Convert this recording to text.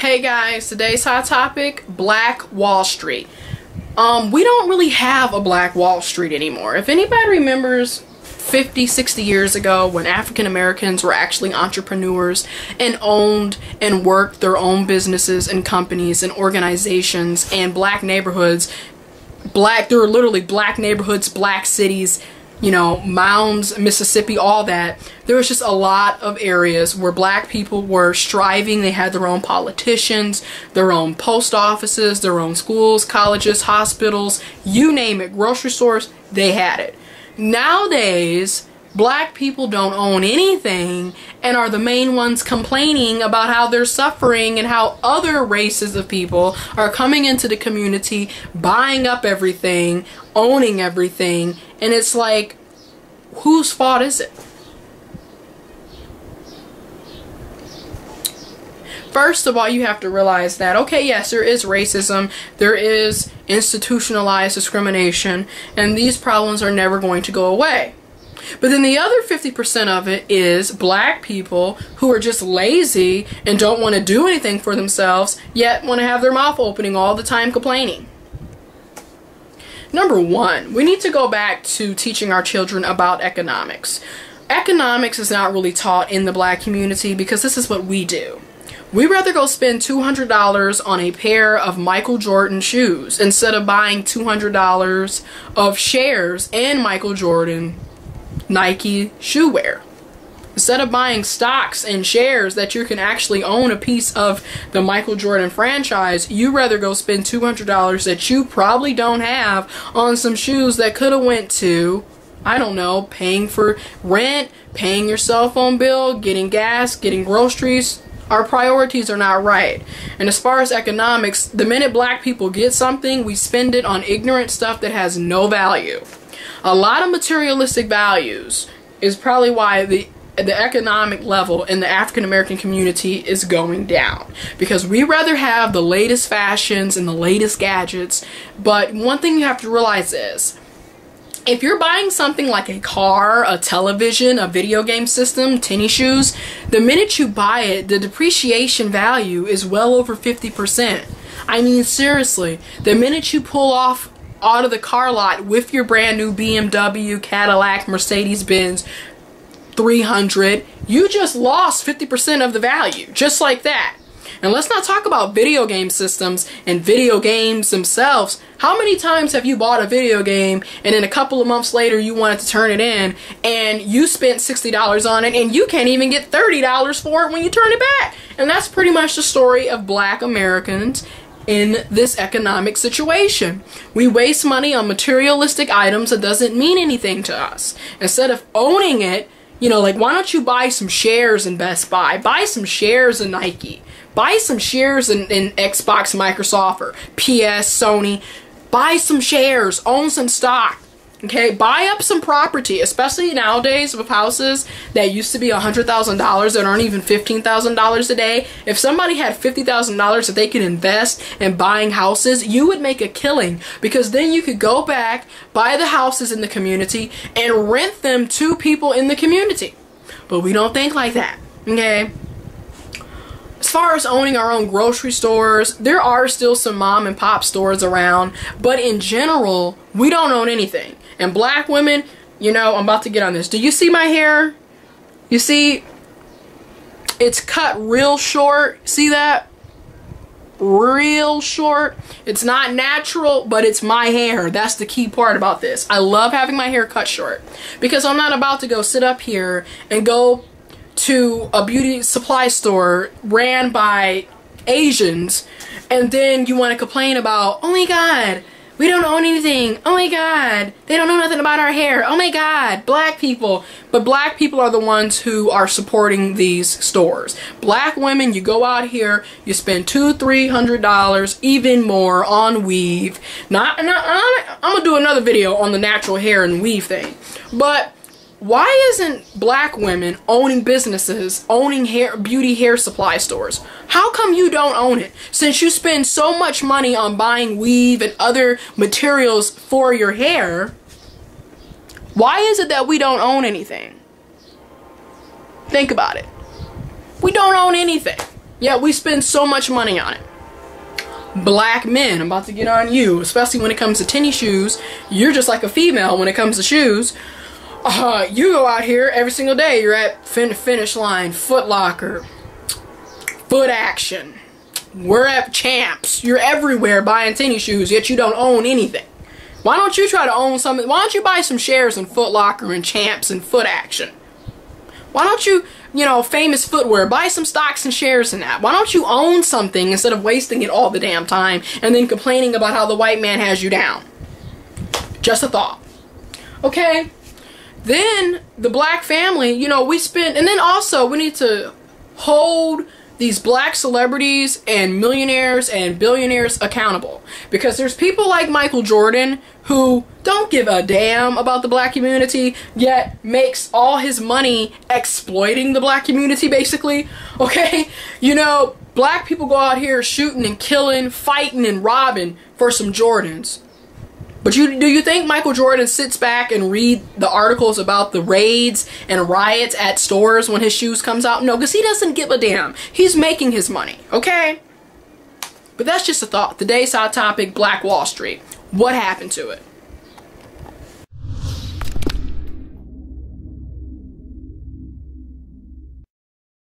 Hey guys, today's hot topic, Black Wall Street. We don't really have a Black Wall Street anymore. If anybody remembers 50, 60 years ago when African Americans were actually entrepreneurs and owned and worked their own businesses and companies and organizations and black neighborhoods, there were literally black neighborhoods, black cities, you know, Mounds, Mississippi, all that. There was just a lot of areas where black people were striving. They had their own politicians, their own post offices, their own schools, colleges, hospitals, you name it, grocery stores, they had it. Nowadays, black people don't own anything and are the main ones complaining about how they're suffering and how other races of people are coming into the community, buying up everything, owning everything, and it's like, whose fault is it? First of all, you have to realize that, okay, yes, there is racism, there is institutionalized discrimination, and these problems are never going to go away. But then the other 50% of it is black people who are just lazy and don't want to do anything for themselves, yet want to have their mouth opening all the time complaining. Number one, we need to go back to teaching our children about economics. Economics is not really taught in the black community because this is what we do. We'd rather go spend $200 on a pair of Michael Jordan shoes instead of buying $200 of shares in Michael Jordan Nike shoe wear. Instead of buying stocks and shares that you can actually own a piece of the Michael Jordan franchise, you rather go spend $200 that you probably don't have on some shoes that could have went to, I don't know, paying for rent, paying your cell phone bill, getting gas, getting groceries. Our priorities are not right. And as far as economics, the minute black people get something, we spend it on ignorant stuff that has no value. A lot of materialistic values is probably why the economic level in the African American community is going down, because we rather have the latest fashions and the latest gadgets. But one thing you have to realize is, if you're buying something like a car, a television, a video game system, tennis shoes, the minute you buy it, the depreciation value is well over 50%. I mean, seriously, the minute you pull off out of the car lot with your brand new BMW, Cadillac, Mercedes-Benz 300, you just lost 50% of the value, just like that. And let's not talk about video game systems and video games themselves. How many times have you bought a video game and then a couple of months later you wanted to turn it in and you spent $60 on it and you can't even get $30 for it when you turn it back? And that's pretty much the story of black Americans in this economic situation. We waste money on materialistic items that doesn't mean anything to us. Instead of owning it, you know, like, why don't you buy some shares in Best Buy? Buy some shares in Nike. Buy some shares in Xbox, Microsoft, or PS, Sony. Buy some shares. Own some stock. Okay? Buy up some property, especially nowadays with houses that used to be $100,000 that aren't even $15,000 a day. If somebody had $50,000 that they could invest in buying houses, you would make a killing, because then you could go back, buy the houses in the community, and rent them to people in the community. But we don't think like that. Okay? As far as owning our own grocery stores, there are still some mom and pop stores around, but in general, we don't own anything. And black women, you know, I'm about to get on this. Do you see my hair? You see, it's cut real short. See that? Real short. It's not natural, but it's my hair. That's the key part about this. I love having my hair cut short, because I'm not about to go sit up here and go to a beauty supply store ran by Asians, and then you want to complain about, oh my god, we don't own anything, oh my god, they don't know nothing about our hair, oh my god, black people. But black people are the ones who are supporting these stores. Black women, you go out here, you spend $200-300, even more on weave. I'm gonna do another video on the natural hair and weave thing, but why isn't black women owning businesses, owning beauty hair supply stores? How come you don't own it? Since you spend so much money on buying weave and other materials for your hair, why is it that we don't own anything? Think about it. We don't own anything. Yeah, we spend so much money on it. Black men, I'm about to get on you, especially when it comes to tennis shoes. You're just like a female when it comes to shoes. You go out here every single day. You're at Finish Line, Foot Locker, Foot Action. We're at Champs. You're everywhere buying tennis shoes, yet you don't own anything. Why don't you try to own something? Why don't you buy some shares in Foot Locker and Champs and Foot Action? Why don't you, Famous Footwear, buy some stocks and shares in that? Why don't you own something instead of wasting it all the damn time and then complaining about how the white man has you down? Just a thought. Okay? Then the black family, we spend, and then also we need to hold these black celebrities and millionaires and billionaires accountable, because there's people like Michael Jordan who don't give a damn about the black community, yet makes all his money exploiting the black community, basically. Okay, black people go out here shooting and killing, fighting and robbing for some Jordans. But do you think Michael Jordan sits back and read the articles about the raids and riots at stores when his shoes comes out? No, because he doesn't give a damn. He's making his money, okay? But that's just a thought. Today's hot topic, Black Wall Street. What happened to it?